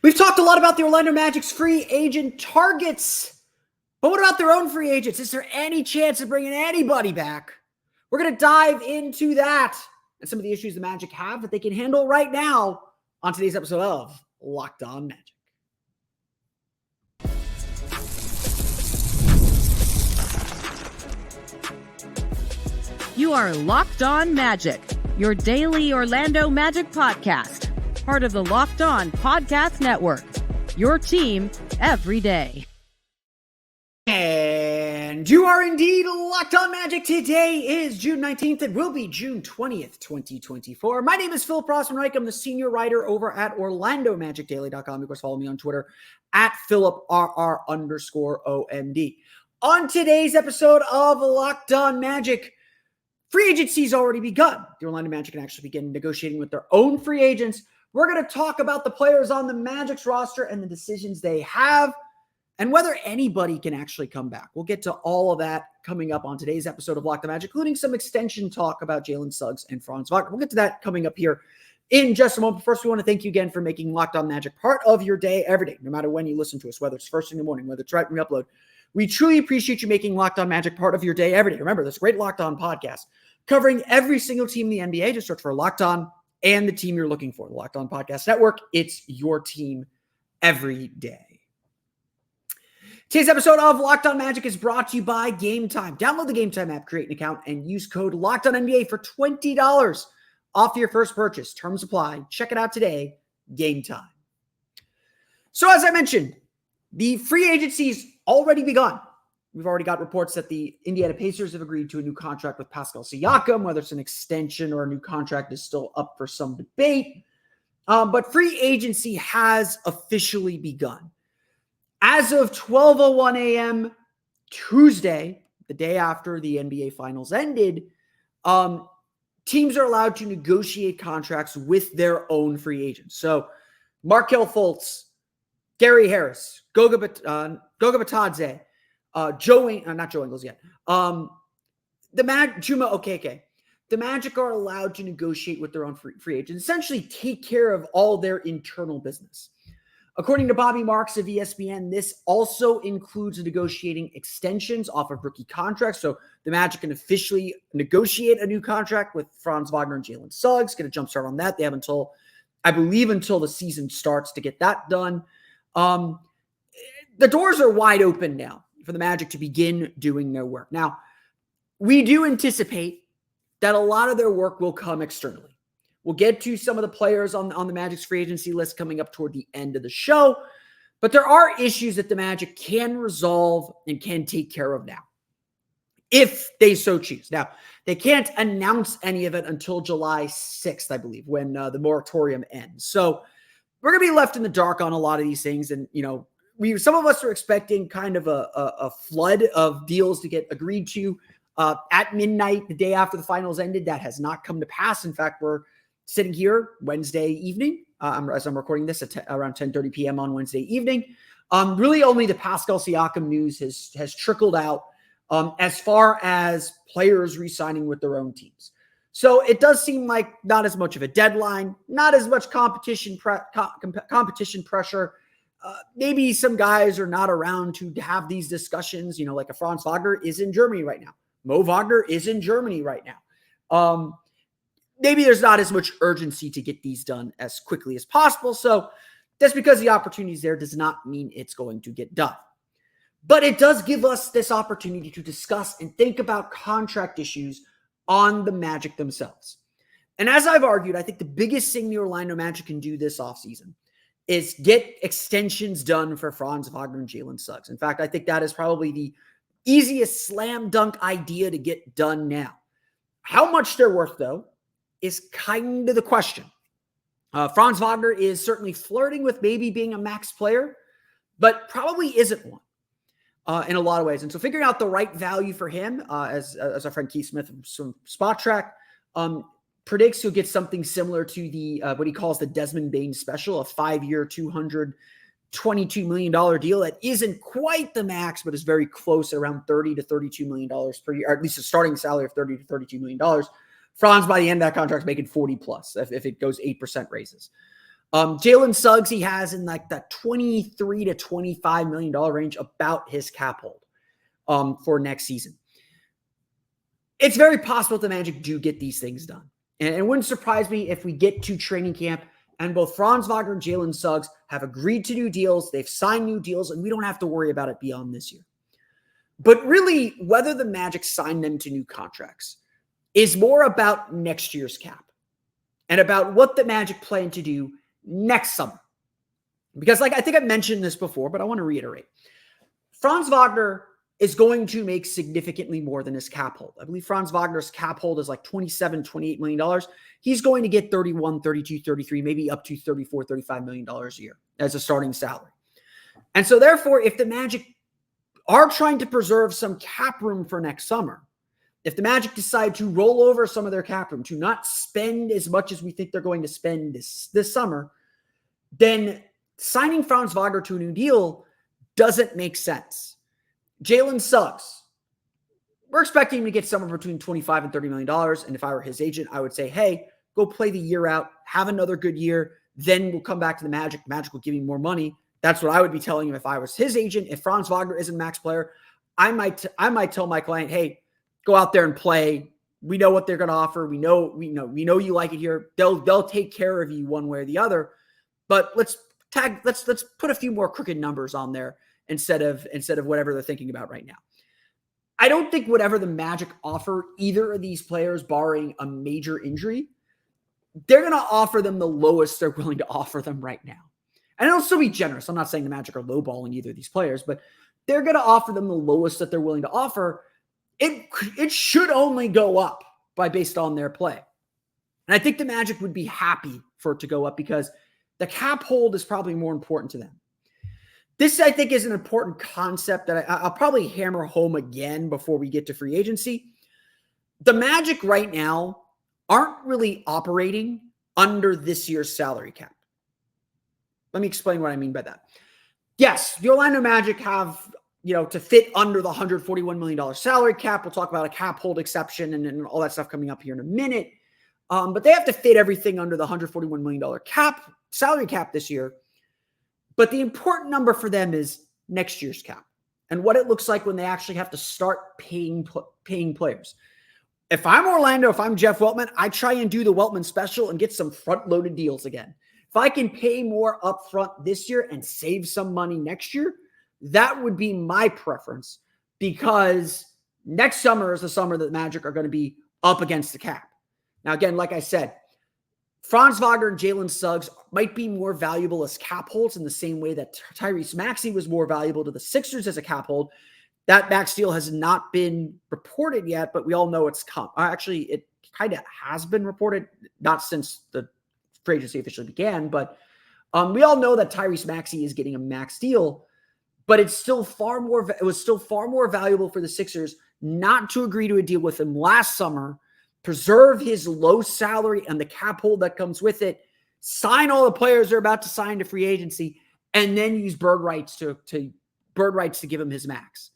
We've talked a lot about the Orlando Magic's free agent targets, but what about their own free agents? Is there any chance of bringing anybody back? We're going to dive into that and some of the issues the Magic have that they can handle right now on today's episode of Locked On Magic. You are Locked On Magic, your daily Orlando Magic podcast. Part of the Locked On Podcast Network, your team every day. And you are indeed Locked On Magic. Today is June 19th. It will be June 20th, 2024. My name is Philip Rossman-Reich. I'm the senior writer over at OrlandoMagicDaily.com. Of course, follow me on Twitter at PhilipRR_OMD. On today's episode of Locked On Magic, free agency's already begun. The Orlando Magic can actually begin negotiating with their own free agents. We're going to talk about the players on the Magic's roster and the decisions they have and whether anybody can actually come back. We'll get to all of that coming up on today's episode of Locked On Magic, including some extension talk about Jalen, Suggs, and Franz. We'll get to that coming up here in just a moment. First, we want to thank you again for making Locked On Magic part of your day every day, no matter when you listen to us, whether it's first thing in the morning, whether it's right when we upload. We truly appreciate you making Locked On Magic part of your day every day. Remember, there's a great Locked On podcast covering every single team in the NBA. Just search for Locked On and the team you're looking for. The Locked On Podcast Network. It's your team every day. Today's episode of Locked On Magic is brought to you by Game Time. Download the Game Time app, create an account, and use code LOCKEDONNBA for $20 off your first purchase. Terms apply. Check it out today. Game Time. So as I mentioned, the free agency's already begun. We've already got reports that the Indiana Pacers have agreed to a new contract with Pascal Siakam. Whether it's an extension or a new contract is still up for some debate. But free agency has officially begun. As of 12:01 a.m. Tuesday, the day after the NBA Finals ended, teams are allowed to negotiate contracts with their own free agents. So Markelle Fultz, Gary Harris, Goga Bitadze, not Joe Ingles yet. Juma Okeke. The Magic are allowed to negotiate with their own free agents, essentially take care of all their internal business. According to Bobby Marks of ESPN, this also includes negotiating extensions off of rookie contracts. So the Magic can officially negotiate a new contract with Franz Wagner and Jalen Suggs. Get a jump start on that. They have until the season starts to get that done. The doors are wide open now for the Magic to begin doing their work. Now, we do anticipate that a lot of their work will come externally. We'll get to some of the players on the Magic's free agency list coming up toward the end of the show, but there are issues that the Magic can resolve and can take care of now, if they so choose. Now, they can't announce any of it until July 6th, I believe, when the moratorium ends. So we're going to be left in the dark on a lot of these things, and, some of us are expecting kind of a flood of deals to get agreed to at midnight the day after the finals ended. That has not come to pass. In fact, we're sitting here Wednesday evening, as I'm recording this at around 10:30 p.m. on Wednesday evening. Really only the Pascal Siakam news has trickled out as far as players re-signing with their own teams. So it does seem like not as much of a deadline, not as much competition pressure. Maybe some guys are not around to have these discussions, like a Franz Wagner is in Germany right now. Mo Wagner is in Germany right now. Maybe there's not as much urgency to get these done as quickly as possible. So just because the opportunity is there does not mean it's going to get done. But it does give us this opportunity to discuss and think about contract issues on the Magic themselves. And as I've argued, I think the biggest thing the Orlando Magic can do this offseason is get extensions done for Franz Wagner and Jalen Suggs. In fact, I think that is probably the easiest slam dunk idea to get done now. How much they're worth, though, is kind of the question. Franz Wagner is certainly flirting with maybe being a max player, but probably isn't one in a lot of ways. And so figuring out the right value for him, as our friend Keith Smith from Spot Track predicts, he'll get something similar to the what he calls the Desmond Bane special, a 5-year, $222 million deal that isn't quite the max, but is very close, at around $30 to $32 million per year, or at least a starting salary of $30 to $32 million. Franz, by the end of that contract, is making 40 plus if it goes 8% raises. Jalen Suggs, he has in like that $23 to $25 million range about his cap hold for next season. It's very possible the Magic do get these things done. And it wouldn't surprise me if we get to training camp and both Franz Wagner and Jalen Suggs have agreed to new deals. They've signed new deals, and we don't have to worry about it beyond this year. But really, whether the Magic sign them to new contracts is more about next year's cap and about what the Magic plan to do next summer. Because I think I've mentioned this before, but I want to reiterate. Franz Wagner is going to make significantly more than his cap hold. I believe Franz Wagner's cap hold is like $27, $28 million. He's going to get 31, 32, 33, maybe up to $34, $35 million a year as a starting salary. And so therefore, if the Magic are trying to preserve some cap room for next summer, if the Magic decide to roll over some of their cap room, to not spend as much as we think they're going to spend this summer, then signing Franz Wagner to a new deal doesn't make sense. Jalen Suggs, we're expecting him to get somewhere between $25 and $30 million. And if I were his agent, I would say, hey, go play the year out, have another good year. Then we'll come back to the Magic. Magic will give you more money. That's what I would be telling him if I was his agent. If Franz Wagner isn't a max player, I might tell my client, hey, go out there and play. We know what they're going to offer. We know you like it here. They'll take care of you one way or the other. But let's put a few more crooked numbers on there instead of whatever they're thinking about right now. I don't think whatever the Magic offer either of these players, barring a major injury, they're going to offer them the lowest they're willing to offer them right now. And it'll still be generous. I'm not saying the Magic are lowballing either of these players, but they're going to offer them the lowest that they're willing to offer. It should only go up based on their play. And I think the Magic would be happy for it to go up because the cap hold is probably more important to them. This, I think, is an important concept that I'll probably hammer home again before we get to free agency. The Magic right now aren't really operating under this year's salary cap. Let me explain what I mean by that. Yes, the Orlando Magic have, to fit under the $141 million salary cap. We'll talk about a cap hold exception and all that stuff coming up here in a minute. But they have to fit everything under the $141 million salary cap this year. But the important number for them is next year's cap and what it looks like when they actually have to start paying players. If I'm Orlando, if I'm Jeff Weltman, I try and do the Weltman special and get some front-loaded deals again. If I can pay more upfront this year and save some money next year, that would be my preference because next summer is the summer that the Magic are going to be up against the cap. Now, again, like I said, Franz Wagner and Jalen Suggs might be more valuable as cap holds in the same way that Tyrese Maxey was more valuable to the Sixers as a cap hold. That max deal has not been reported yet, but we all know it's come. Actually, it kind of has been reported, not since the free agency officially began, but we all know that Tyrese Maxey is getting a max deal, but it was still far more valuable for the Sixers not to agree to a deal with him last summer, preserve his low salary and the cap hold that comes with it, sign all the players they're about to sign to free agency, and then use bird rights to give him his max.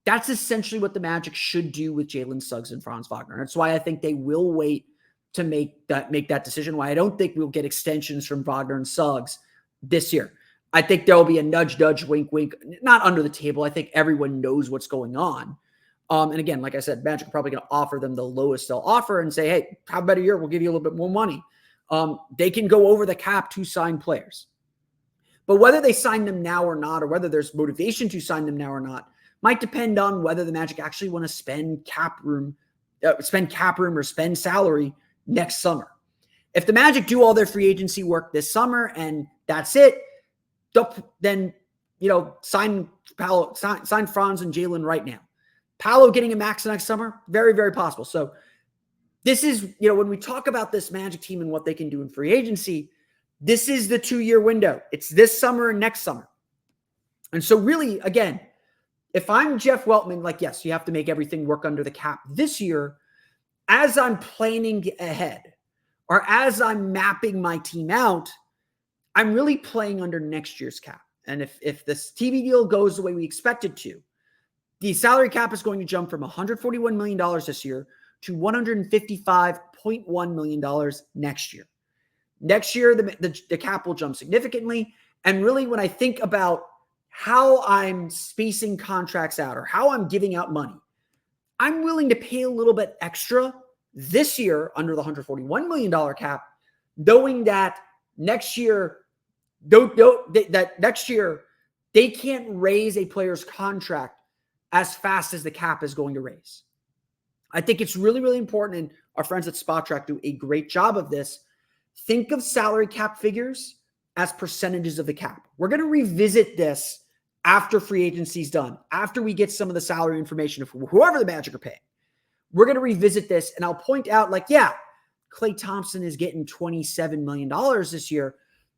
That's essentially what the Magic should do with Jalen Suggs and Franz Wagner. That's why I think they will wait to make that decision. Why I don't think we'll get extensions from Wagner and Suggs this year. I think there'll be a nudge, wink, wink, not under the table. I think everyone knows what's going on. And again, like I said, Magic are probably going to offer them the lowest they'll offer and say, hey, have a better year. We'll give you a little bit more money. They can go over the cap to sign players. But whether they sign them now or not, or whether there's motivation to sign them now or not, might depend on whether the Magic actually want to spend cap room or spend salary next summer. If the Magic do all their free agency work this summer and that's it, then sign Paolo, sign Franz and Jalen right now. Paolo getting a max next summer, very, very possible. So this is, when we talk about this Magic team and what they can do in free agency, this is the 2-year window. It's this summer and next summer. And so really, again, if I'm Jeff Weltman, yes, you have to make everything work under the cap this year. As I'm planning ahead or as I'm mapping my team out, I'm really playing under next year's cap. And if this TV deal goes the way we expect it to, the salary cap is going to jump from $141 million this year to $155.1 million next year. Next year, the cap will jump significantly. And really, when I think about how I'm spacing contracts out or how I'm giving out money, I'm willing to pay a little bit extra this year under the $141 million cap, knowing that next year, they can't raise a player's contract as fast as the cap is going to raise. I think it's really, really important, and our friends at Spot Track do a great job of this. Think of salary cap figures as percentages of the cap. We're going to revisit this after free agency is done, after we get some of the salary information of whoever the Magic are paying. We're going to revisit this, and I'll point out, Klay Thompson is getting $27 million this year.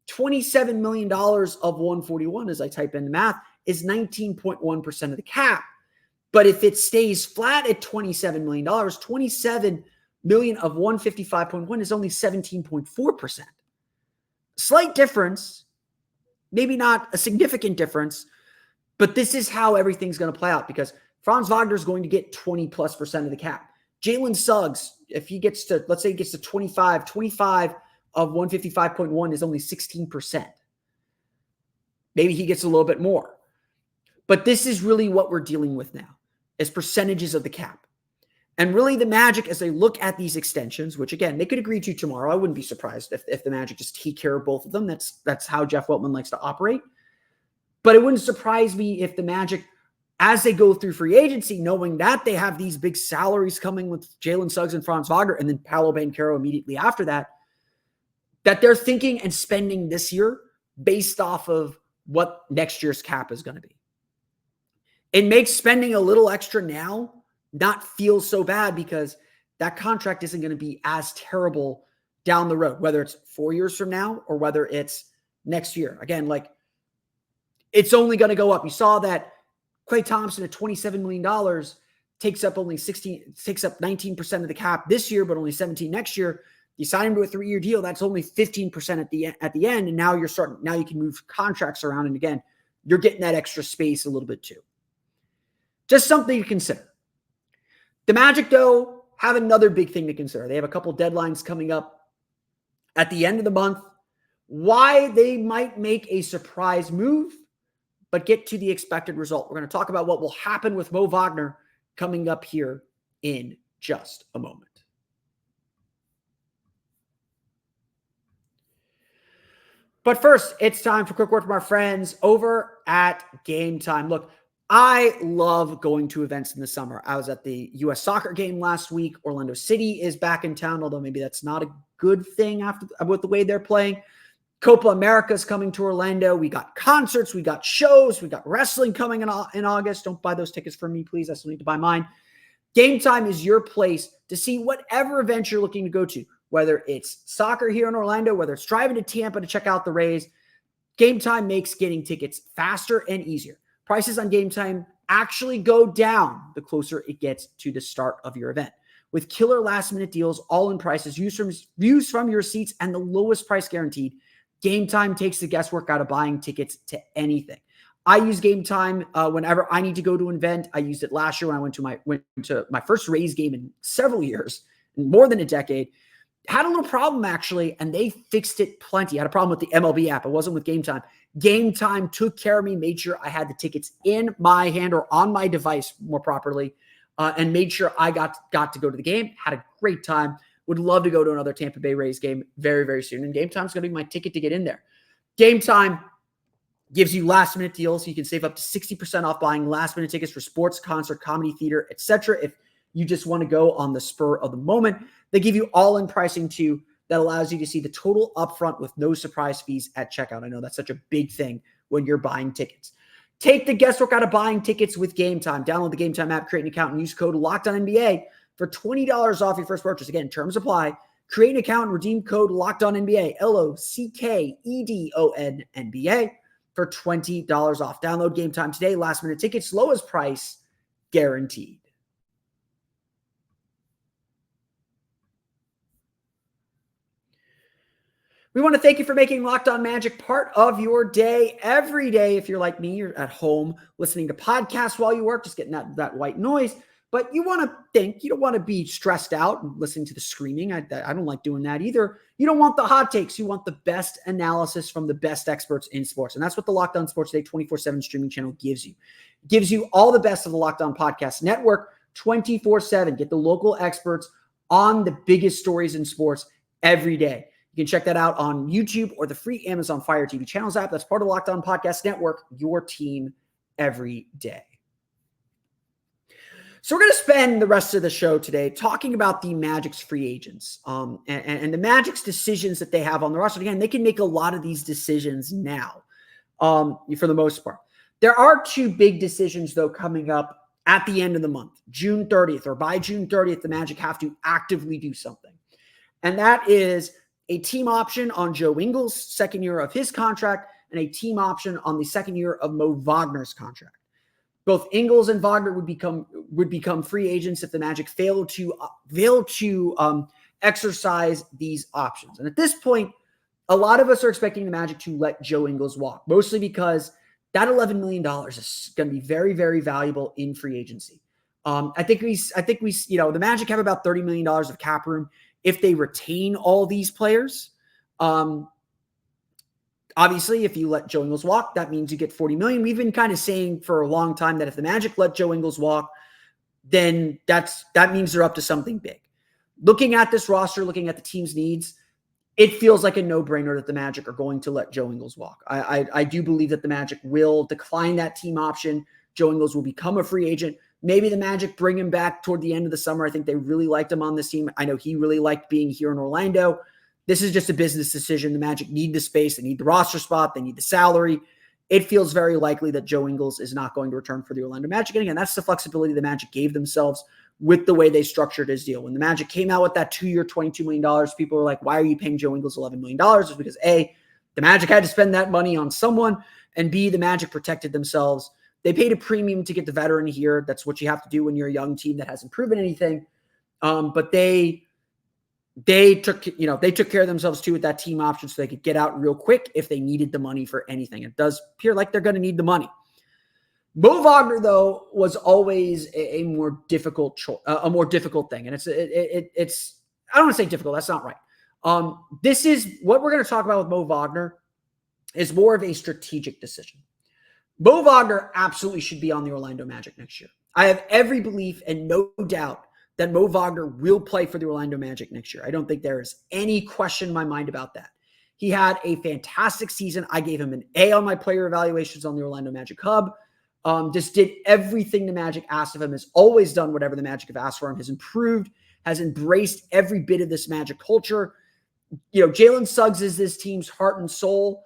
$27 million of 141, as I type in the math, is 19.1% of the cap. But if it stays flat at $27 million, $27 million of 155.1 is only 17.4%. Slight difference, maybe not a significant difference, but this is how everything's going to play out because Franz Wagner is going to get 20+% of the cap. Jalen Suggs, if he gets to, let's say he gets to 25 of 155.1 is only 16%. Maybe he gets a little bit more. But this is really what we're dealing with now, is percentages of the cap. And really the Magic, as they look at these extensions, which again, they could agree to tomorrow. I wouldn't be surprised if the Magic just take care of both of them. That's how Jeff Weltman likes to operate. But it wouldn't surprise me if the Magic, as they go through free agency, knowing that they have these big salaries coming with Jalen Suggs and Franz Wagner, and then Paolo Banchero immediately after that, that they're thinking and spending this year based off of what next year's cap is going to be. It makes spending a little extra now not feel so bad because that contract isn't going to be as terrible down the road, whether it's 4 years from now or whether it's next year. Again, it's only going to go up. You saw that Klay Thompson at $27 million takes up 19% of the cap this year, but only 17 next year. You sign him to a 3-year deal. That's only 15% at the end. And now you can move contracts around. And again, you're getting that extra space a little bit too. Just something to consider. The Magic, though, have another big thing to consider. They have a couple deadlines coming up at the end of the month. Why they might make a surprise move, but get to the expected result. We're going to talk about what will happen with Mo Wagner coming up here in just a moment. But first, it's time for a quick word from our friends over at Game Time. Look, I love going to events in the summer. I was at the U.S. soccer game last week. Orlando City is back in town, although maybe that's not a good thing with the way they're playing. Copa America is coming to Orlando. We got concerts, we got shows, we got wrestling coming in August. Don't buy those tickets for me, please. I still need to buy mine. Game Time is your place to see whatever event you're looking to go to, whether it's soccer here in Orlando, whether it's driving to Tampa to check out the Rays. Game Time makes getting tickets faster and easier. Prices on Game Time actually go down the closer it gets to the start of your event. With killer last-minute deals, all-in prices, views from your seats, and the lowest price guaranteed, Game Time takes the guesswork out of buying tickets to anything. I use Game Time whenever I need to go to an event. I used it last year when I went to my first Rays game in several years, more than a decade. Had a little problem, actually, and they fixed it plenty. I had a problem with the MLB app. It wasn't with Game Time. Game Time took care of me, made sure I had the tickets in my hand or on my device more properly, and made sure I got to go to the game. Had a great time. Would love to go to another Tampa Bay Rays game very, very soon. And Game Time is going to be my ticket to get in there. Game Time gives you last-minute deals, so you can save up to 60% off buying last-minute tickets for sports, concert, comedy, theater, etc. If you just want to go on the spur of the moment. They give you all-in pricing too that allows you to see the total upfront with no surprise fees at checkout. I know that's such a big thing when you're buying tickets. Take the guesswork out of buying tickets with Game Time. Download the Game Time app, create an account, and use code LOCKEDONNBA for $20 off your first purchase. Again, terms apply. Create an account and redeem code LOCKEDONNBA, LOCKEDONNBA for $20 off. Download Game Time today. Last-minute tickets, lowest price guaranteed. We want to thank you for making Locked On Magic part of your day every day. If you're like me, you're at home listening to podcasts while you work, just getting that white noise. But you want to think, you don't want to be stressed out and listening to the screaming. I don't like doing that either. You don't want the hot takes. You want the best analysis from the best experts in sports. And that's what the Locked On Sports Today 24/7 streaming channel gives you. It gives you all the best of the Locked On Podcast Network 24/7. Get the local experts on the biggest stories in sports every day. You can check that out on YouTube or the free Amazon Fire TV Channels app. That's part of the Locked On Podcast Network, your team every day. So we're going to spend the rest of the show today talking about the Magic's free agents and the Magic's decisions that they have on the roster. Again, they can make a lot of these decisions now for the most part. There are two big decisions, though, coming up at the end of the month, June 30th, or by June 30th, the Magic have to actively do something. And that is a team option on Joe Ingles' second year of his contract and a team option on the second year of Mo Wagner's contract. Both Ingles and Wagner would become free agents if the Magic fail to exercise these options. And at this point, a lot of us are expecting the Magic to let Joe Ingles walk, mostly because that $11 million is going to be very, very valuable in free agency. I think we, the Magic have about $30 million of cap room if they retain all these players. Obviously, if you let Joe Ingles walk, that means you get $40 million. We've been kind of saying for a long time that if the Magic let Joe Ingles walk, then that means they're up to something big. Looking at this roster, looking at the team's needs, it feels like a no-brainer that the Magic are going to let Joe Ingles walk. I do believe that the Magic will decline that team option. Joe Ingles will become a free agent. Maybe the Magic bring him back toward the end of the summer. I think they really liked him on this team. I know he really liked being here in Orlando. This is just a business decision. The Magic need the space. They need the roster spot. They need the salary. It feels very likely that Joe Ingles is not going to return for the Orlando Magic. And again, that's the flexibility the Magic gave themselves with the way they structured his deal. When the Magic came out with that 2-year, $22 million, people were like, why are you paying Joe Ingles $11 million? It's because A, the Magic had to spend that money on someone, and B, the Magic protected themselves. They paid a premium to get the veteran here. That's what you have to do when you're a young team that hasn't proven anything. But they took care of themselves too with that team option so they could get out real quick if they needed the money for anything. It does appear like they're going to need the money. Mo Wagner, though, was always a more difficult thing. And it's I don't want to say difficult. That's not right. This is what we're going to talk about with Mo Wagner is more of a strategic decision. Mo Wagner absolutely should be on the Orlando Magic next year. I have every belief and no doubt that Mo Wagner will play for the Orlando Magic next year. I don't think there is any question in my mind about that. He had a fantastic season. I gave him an A on my player evaluations on the Orlando Magic Hub. Just did everything the Magic asked of him, has always done whatever the Magic have asked for him, has improved, has embraced every bit of this Magic culture. Jalen Suggs is this team's heart and soul.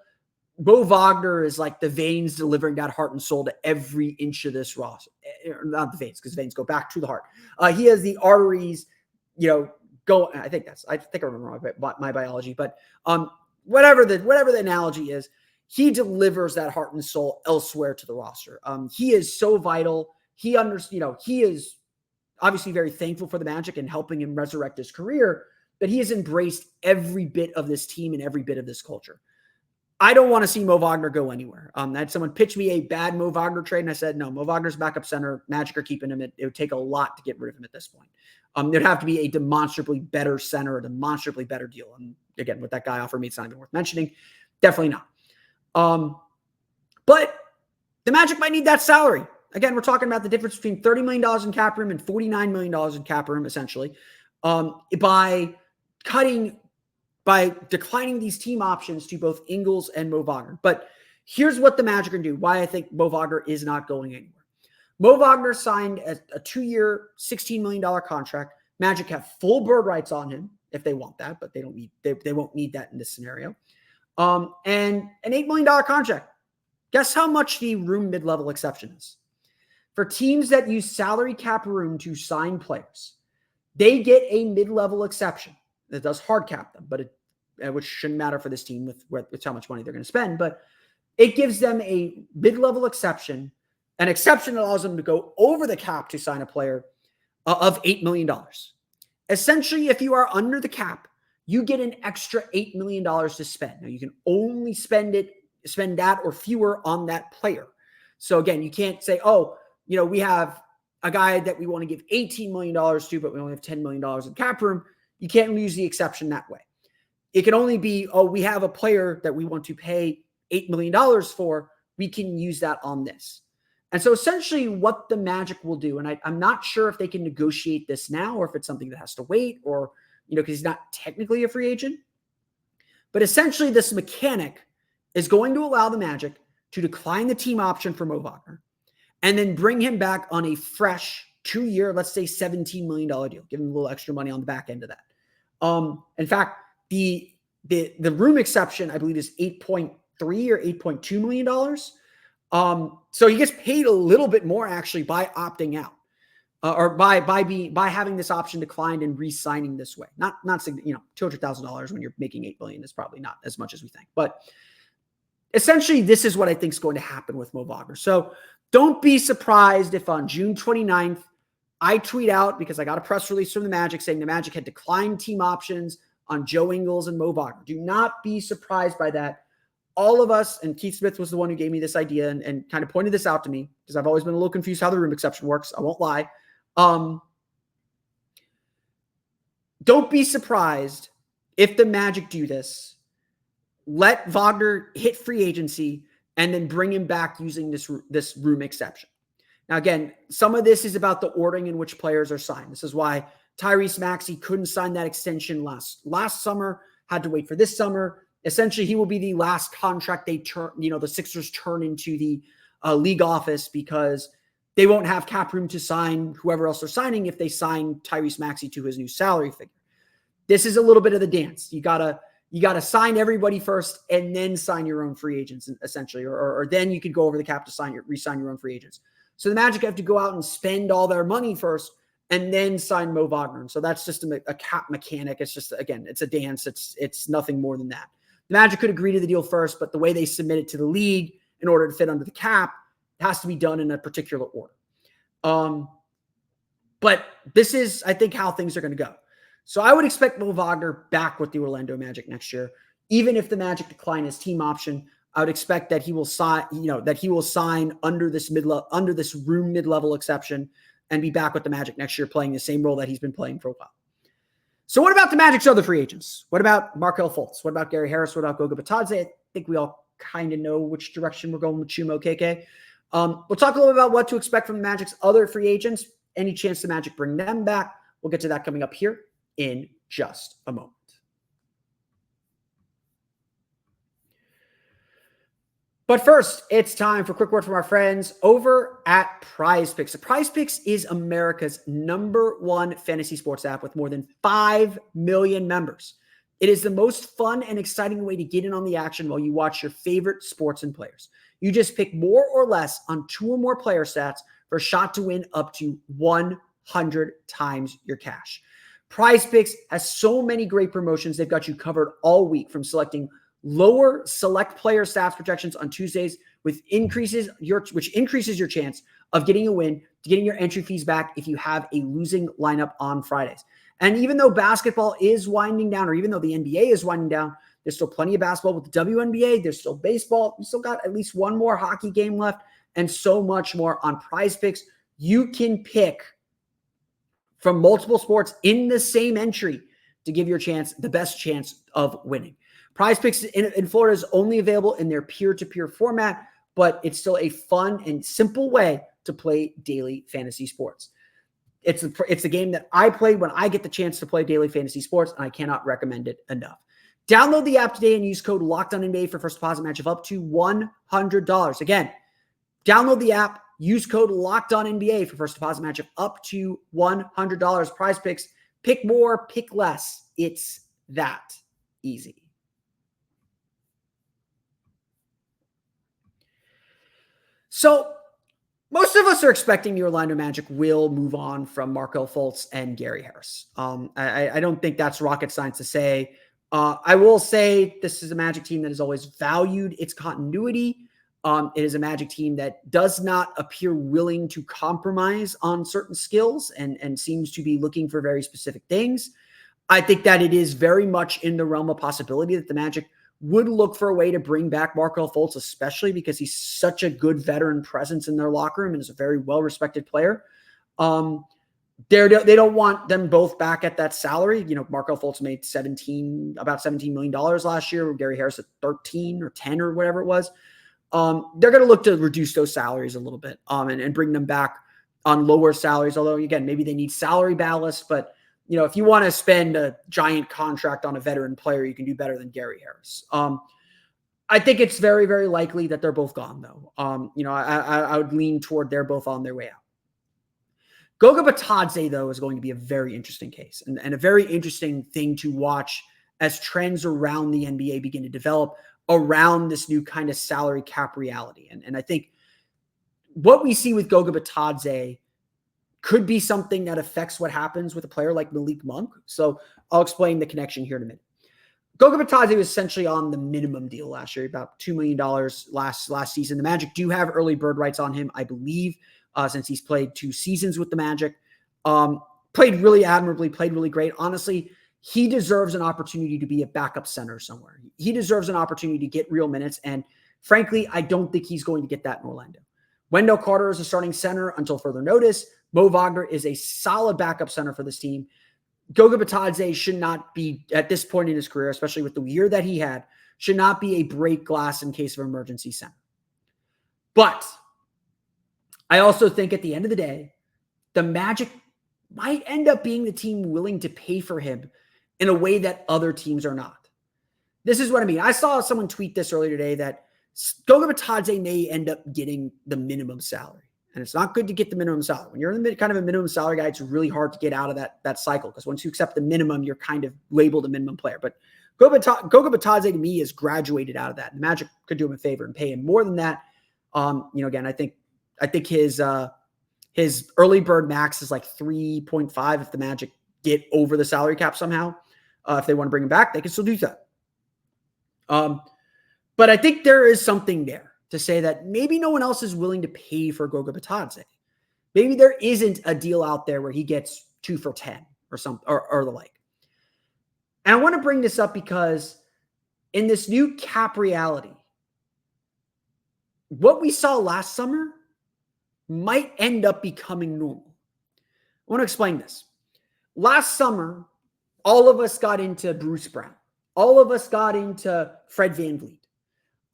Mo Wagner is like the veins delivering that heart and soul to every inch of this roster. Not the veins, because veins go back to the heart. He has the arteries, go. I think I remember my biology, but whatever the analogy is, he delivers that heart and soul elsewhere to the roster. He is so vital. He is obviously very thankful for the Magic and helping him resurrect his career, but he has embraced every bit of this team and every bit of this culture. I don't want to see Mo Wagner go anywhere. I had someone pitch me a bad Mo Wagner trade, and I said, no, Mo Wagner's backup center. Magic are keeping him. It would take a lot to get rid of him at this point. There'd have to be a demonstrably better center, a demonstrably better deal. And again, what that guy offered me, it's not even worth mentioning. Definitely not. But the Magic might need that salary. Again, we're talking about the difference between $30 million in cap room and $49 million in cap room, essentially, by declining these team options to both Ingles and Mo Wagner. But here's what the Magic are going to do, why I think Mo Wagner is not going anywhere. Mo Wagner signed a 2-year, $16 million contract. Magic have full bird rights on him if they want that, but they won't need that in this scenario. And an $8 million contract. Guess how much the room mid-level exception is? For teams that use salary cap room to sign players, they get a mid-level exception. That does hard cap them, but which shouldn't matter for this team with how much money they're going to spend. But it gives them a mid-level exception. An exception that allows them to go over the cap to sign a player of $8 million. Essentially, if you are under the cap, you get an extra $8 million to spend. Now, you can only spend that or fewer on that player. So again, you can't say, we have a guy that we want to give $18 million to, but we only have $10 million in cap room, you can't use the exception that way. It can only be, oh, we have a player that we want to pay $8 million for. We can use that on this. And so essentially what the Magic will do, and I'm not sure if they can negotiate this now or if it's something that has to wait or, because he's not technically a free agent. But essentially this mechanic is going to allow the Magic to decline the team option for Mo Wagner and then bring him back on a fresh 2-year, let's say $17 million deal, give him a little extra money on the back end of that. In fact, the room exception, I believe, is $8.3 or $8.2 million. So he gets paid a little bit more actually by opting out, or by having this option declined and re-signing this way. Not $200,000 when you're making $8 million is probably not as much as we think. But essentially, this is what I think is going to happen with Mo Wagner. So don't be surprised if on June 29th, I tweet out, because I got a press release from the Magic saying the Magic had declined team options on Joe Ingles and Mo Wagner. Do not be surprised by that. All of us, and Keith Smith was the one who gave me this idea and kind of pointed this out to me, because I've always been a little confused how the room exception works. I won't lie. Don't be surprised if the Magic do this. Let Wagner hit free agency and then bring him back using this room exception. Now, again, some of this is about the ordering in which players are signed. This is why Tyrese Maxey couldn't sign that extension last summer, had to wait for this summer. Essentially, he will be the last contract the Sixers turn into the league office, because they won't have cap room to sign whoever else they're signing if they sign Tyrese Maxey to his new salary figure. This is a little bit of the dance. You gotta sign everybody first and then sign your own free agents, essentially, or then you could go over the cap to re-sign your own free agents. So the Magic have to go out and spend all their money first and then sign Mo Wagner. And so that's just a cap mechanic. It's just, again, it's a dance. It's nothing more than that. The Magic could agree to the deal first, but the way they submit it to the league in order to fit under the cap has to be done in a particular order. But this is, I think, how things are going to go. So I would expect Mo Wagner back with the Orlando Magic next year. Even if the Magic decline his team option, I would expect that he will sign under this room mid-level exception and be back with the Magic next year, playing the same role that he's been playing for a while. So what about the Magic's other free agents? What about Markelle Fultz? What about Gary Harris? What about Goga Bitadze? I think we all kind of know which direction we're going with Chuma Okeke. We'll talk a little bit about what to expect from the Magic's other free agents. Any chance the Magic bring them back? We'll get to that coming up here in just a moment. But first, it's time for a quick word from our friends over at Prize Picks. Prize Picks is America's #1 fantasy sports app with more than 5 million members. It is the most fun and exciting way to get in on the action while you watch your favorite sports and players. You just pick more or less on 2 or more player stats for a shot to win up to 100 times your cash. Prize Picks has so many great promotions. They've got you covered all week, from selecting lower select player stats projections on Tuesdays, which increases your chance of getting a win, to getting your entry fees back if you have a losing lineup on Fridays. And even though basketball is winding down, or even though the NBA is winding down, there's still plenty of basketball with the WNBA. There's still baseball. We still got at least one more hockey game left, and so much more on Prize Picks. You can pick from multiple sports in the same entry to give your chance the best chance of winning. Prize Picks in Florida is only available in their peer-to-peer format, but it's still a fun and simple way to play daily fantasy sports. It's a game that I play when I get the chance to play daily fantasy sports, and I cannot recommend it enough. Download the app today and use code LOCKEDONNBA for first deposit match of up to $100. Again, download the app, use code LOCKEDONNBA for first deposit match of up to $100. Prize Picks, pick more, pick less. It's that easy. So most of us are expecting the Orlando Magic will move on from Markelle Fultz and Gary Harris. I don't think that's rocket science to say. I will say this is a Magic team that has always valued its continuity. It is a Magic team that does not appear willing to compromise on certain skills and seems to be looking for very specific things. I think that it is very much in the realm of possibility that the Magic would look for a way to bring back Markelle Fultz, especially because he's such a good veteran presence in their locker room and is a very well-respected player. They don't want them both back at that salary. Markelle Fultz made about $17 million last year. Gary Harris at 13 or 10 or whatever it was. They're going to look to reduce those salaries a little bit and bring them back on lower salaries. Although, again, maybe they need salary ballast. But, if you want to spend a giant contract on a veteran player, you can do better than Gary Harris. I think it's very, very likely that they're both gone, though. I would lean toward they're both on their way out. Goga Bitadze, though, is going to be a very interesting case and a very interesting thing to watch as trends around the NBA begin to develop around this new kind of salary cap reality. And I think what we see with Goga Bitadze could be something that affects what happens with a player like Malik Monk. So I'll explain the connection here in a minute. Goga Bitadze was essentially on the minimum deal last year, about $2 million last season. The Magic do have early bird rights on him, I believe, since he's played 2 seasons with the Magic. Played really admirably, played really great. Honestly, he deserves an opportunity to be a backup center somewhere. He deserves an opportunity to get real minutes. And frankly, I don't think he's going to get that in Orlando. Wendell Carter is a starting center until further notice. Mo Wagner is a solid backup center for this team. Goga Bitadze should not be, at this point in his career, especially with the year that he had, should not be a break glass in case of emergency center. But I also think at the end of the day, the Magic might end up being the team willing to pay for him in a way that other teams are not. This is what I mean. I saw someone tweet this earlier today that Goga Bitadze may end up getting the minimum salary. And it's not good to get the minimum salary. When you're in the kind of a minimum salary guy, it's really hard to get out of that cycle because once you accept the minimum, you're kind of labeled a minimum player. But Goga Bitadze to me has graduated out of that. The Magic could do him a favor and pay him more than that. Again, I think his early bird max is like 3.5 if the Magic get over the salary cap somehow. If they want to bring him back, they can still do that. But I think there is something there to say that maybe no one else is willing to pay for Goga Bitadze. Maybe there isn't a deal out there where he gets 2 for 10 or something or the like. And I want to bring this up because in this new cap reality, what we saw last summer might end up becoming normal. I want to explain this. Last summer, all of us got into Bruce Brown. All of us got into Fred VanVleet.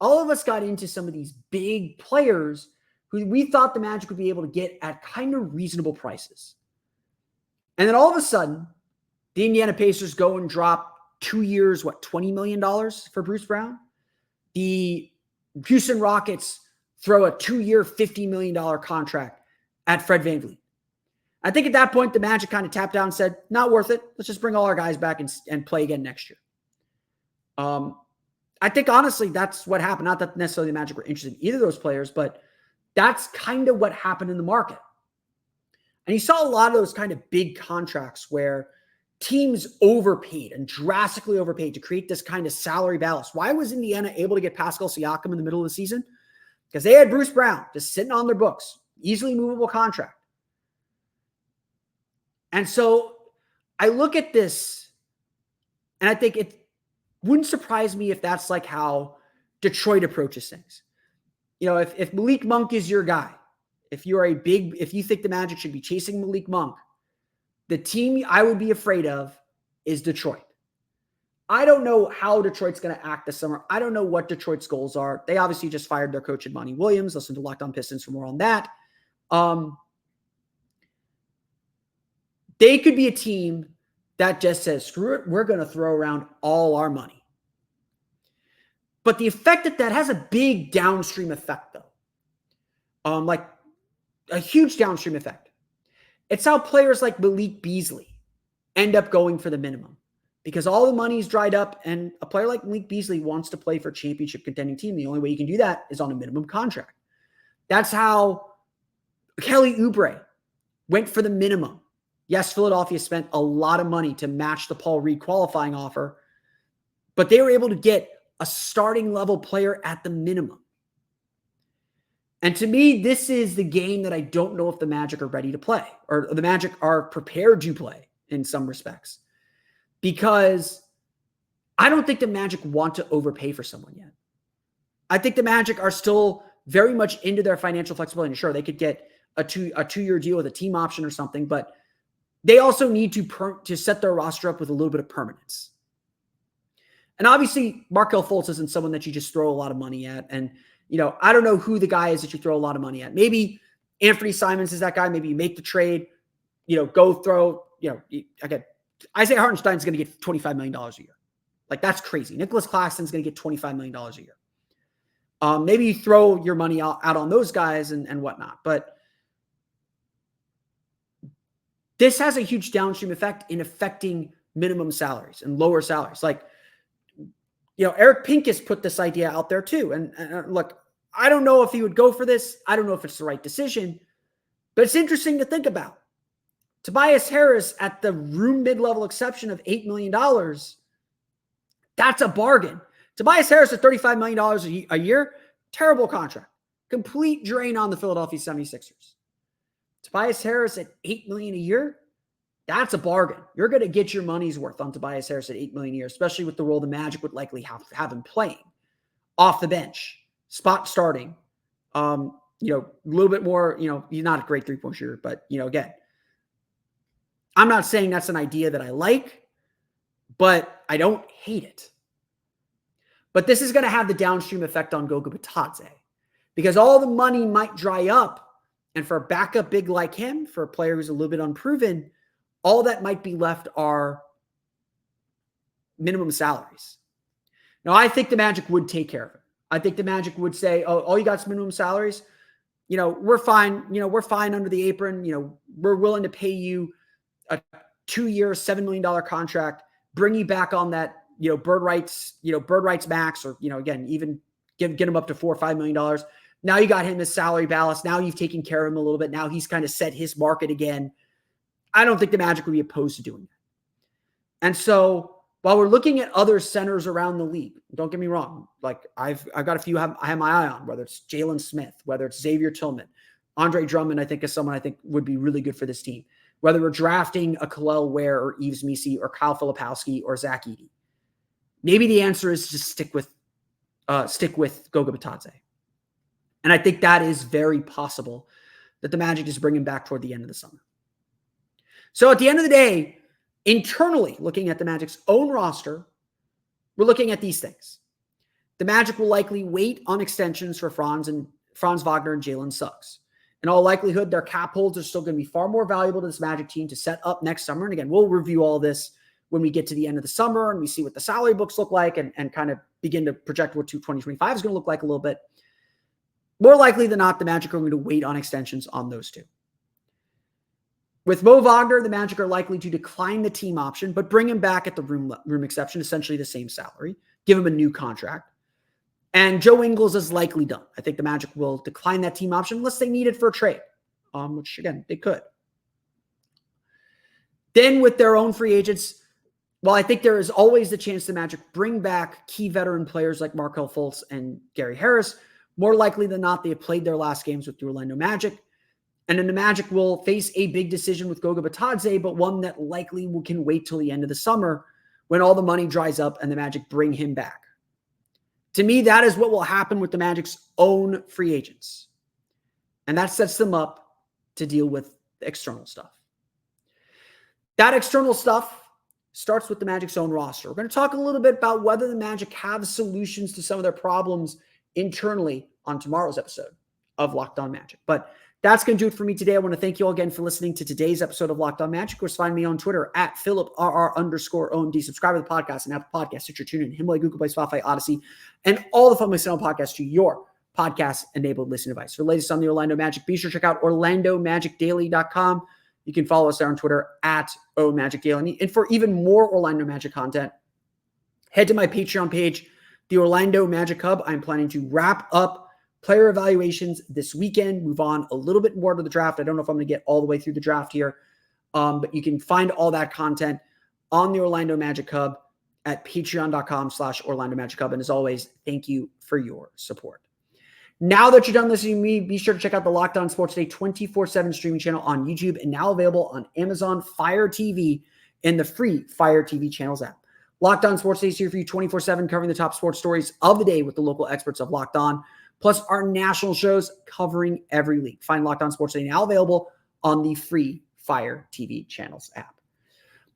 All of us got into some of these big players who we thought the Magic would be able to get at kind of reasonable prices. And then all of a sudden, the Indiana Pacers go and drop 2 years, $20 million for Bruce Brown? The Houston Rockets throw a 2-year, $50 million contract at Fred VanVleet. I think at that point, the Magic kind of tapped out and said, not worth it. Let's just bring all our guys back and play again next year. I think, honestly, that's what happened. Not that necessarily the Magic were interested in either of those players, but that's kind of what happened in the market. And you saw a lot of those kind of big contracts where teams overpaid and drastically overpaid to create this kind of salary balance. Why was Indiana able to get Pascal Siakam in the middle of the season? Because they had Bruce Brown just sitting on their books, easily movable contract. And so I look at this and I think it wouldn't surprise me if that's like how Detroit approaches things. If Malik Monk is your guy, if you think the Magic should be chasing Malik Monk, the team I would be afraid of is Detroit. I don't know how Detroit's going to act this summer. I don't know what Detroit's goals are. They obviously just fired their coach, Monty Williams. Listen to Locked On Pistons for more on that. They could be a team that just says, screw it, we're going to throw around all our money. But the effect that has a big downstream effect, though. Like a huge downstream effect. It's how players like Malik Beasley end up going for the minimum. Because all the money's dried up, and a player like Malik Beasley wants to play for a championship contending team. The only way you can do that is on a minimum contract. That's how Kelly Oubre went for the minimum. Yes, Philadelphia spent a lot of money to match the Paul Reed qualifying offer, but they were able to get a starting level player at the minimum. And to me, this is the game that I don't know if the Magic are ready to play, or the Magic are prepared to play in some respects, because I don't think the Magic want to overpay for someone yet. I think the Magic are still very much into their financial flexibility. And sure, they could get a two-year deal with a team option or something, but they also need to set their roster up with a little bit of permanence. And obviously, Markelle Fultz isn't someone that you just throw a lot of money at. And, I don't know who the guy is that you throw a lot of money at. Maybe Anthony Simons is that guy. Maybe you make the trade, go throw, again, Isaiah Hartenstein's going to get $25 million a year. Like, that's crazy. Nicholas Claxton's going to get $25 million a year. Maybe you throw your money out on those guys and whatnot. But this has a huge downstream effect in affecting minimum salaries and lower salaries. Like, Eric Pincus put this idea out there too. And look, I don't know if he would go for this. I don't know if it's the right decision, but it's interesting to think about. Tobias Harris at the room mid-level exception of $8 million, that's a bargain. Tobias Harris at $35 million a year, terrible contract. Complete drain on the Philadelphia 76ers. Tobias Harris at $8 million a year, that's a bargain. You're going to get your money's worth on Tobias Harris at $8 million a year, especially with the role the Magic would likely have him playing. Off the bench, spot starting, a little bit more, he's not a great three-point shooter, but, again, I'm not saying that's an idea that I like, but I don't hate it. But this is going to have the downstream effect on Goga Bitadze because all the money might dry up. And for a backup big like him, for a player who's a little bit unproven, all that might be left are minimum salaries. Now, I think the Magic would take care of it. I think the Magic would say, oh, all you got is minimum salaries. We're fine. We're fine under the apron. We're willing to pay you a 2-year, $7 million contract, bring you back on that, bird rights max, or, again, even get him up to $4 or $5 million. Now you got him as salary ballast. Now you've taken care of him a little bit. Now he's kind of set his market again. I don't think the Magic would be opposed to doing that. And so while we're looking at other centers around the league, don't get me wrong. Like I've got a few I have my eye on, whether it's Jalen Smith, whether it's Xavier Tillman, Andre Drummond, I think is someone I think would be really good for this team. Whether we're drafting a Kel'el Ware or Yves Missi or Kyle Filipowski or Zach Edey. Maybe the answer is just stick with Goga Bitadze. And I think that is very possible that the Magic just bring him back toward the end of the summer. So at the end of the day, internally looking at the Magic's own roster, we're looking at these things. The Magic will likely wait on extensions for Franz Wagner and Jalen Suggs. In all likelihood, their cap holds are still going to be far more valuable to this Magic team to set up next summer. And again, we'll review all this when we get to the end of the summer and we see what the salary books look like and kind of begin to project what 2025 is going to look like a little bit. More likely than not, the Magic are going to wait on extensions on those two. With Mo Wagner, the Magic are likely to decline the team option, but bring him back at the room exception, essentially the same salary, give him a new contract. And Joe Ingles is likely done. I think the Magic will decline that team option unless they need it for a trade, which, again, they could. Then with their own free agents, while I think there is always the chance the Magic bring back key veteran players like Markelle Fultz and Gary Harris, more likely than not, they have played their last games with the Orlando Magic. And then the Magic will face a big decision with Goga Bitadze, but one that likely can wait till the end of the summer when all the money dries up and the Magic bring him back. To me, that is what will happen with the Magic's own free agents. And that sets them up to deal with the external stuff. That external stuff starts with the Magic's own roster. We're going to talk a little bit about whether the Magic have solutions to some of their problems internally on tomorrow's episode of Locked On Magic. But that's going to do it for me today. I want to thank you all again for listening to today's episode of Locked On Magic. Of course, find me on Twitter at PhilipRR_OMD. Subscribe to the podcast and Apple Podcasts, Stitcher, TuneIn, Himalaya, Google Play, Spotify, Odyssey, and all the fun listening podcasts to your podcast-enabled listening device. For the latest on the Orlando Magic, be sure to check out OrlandoMagicDaily.com. You can follow us there on Twitter at OMagicDaily. And for even more Orlando Magic content, head to my Patreon page, the Orlando Magic Hub. I'm planning to wrap up player evaluations this weekend, move on a little bit more to the draft. I don't know if I'm going to get all the way through the draft here, but you can find all that content on the Orlando Magic Hub at patreon.com/Orlando Magic Hub. And as always, thank you for your support. Now that you're done listening to me, be sure to check out the Locked On Sports Day 24/7 streaming channel on YouTube and now available on Amazon Fire TV and the free Fire TV channels app. Locked On Sports Day is here for you 24/7, covering the top sports stories of the day with the local experts of Locked On. plus our national shows covering every league. Find Locked On Sports Today now available on the free Fire TV channels app.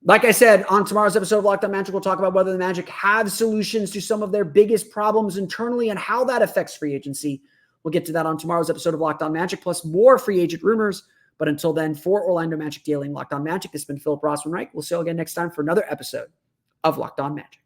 Like I said, on tomorrow's episode of Locked On Magic, we'll talk about whether the Magic have solutions to some of their biggest problems internally and how that affects free agency. We'll get to that on tomorrow's episode of Locked On Magic, plus more free agent rumors. But until then, for Orlando Magic Daily and Locked On Magic, this has been Philip Rossman-Reich. We'll see you again next time for another episode of Locked On Magic.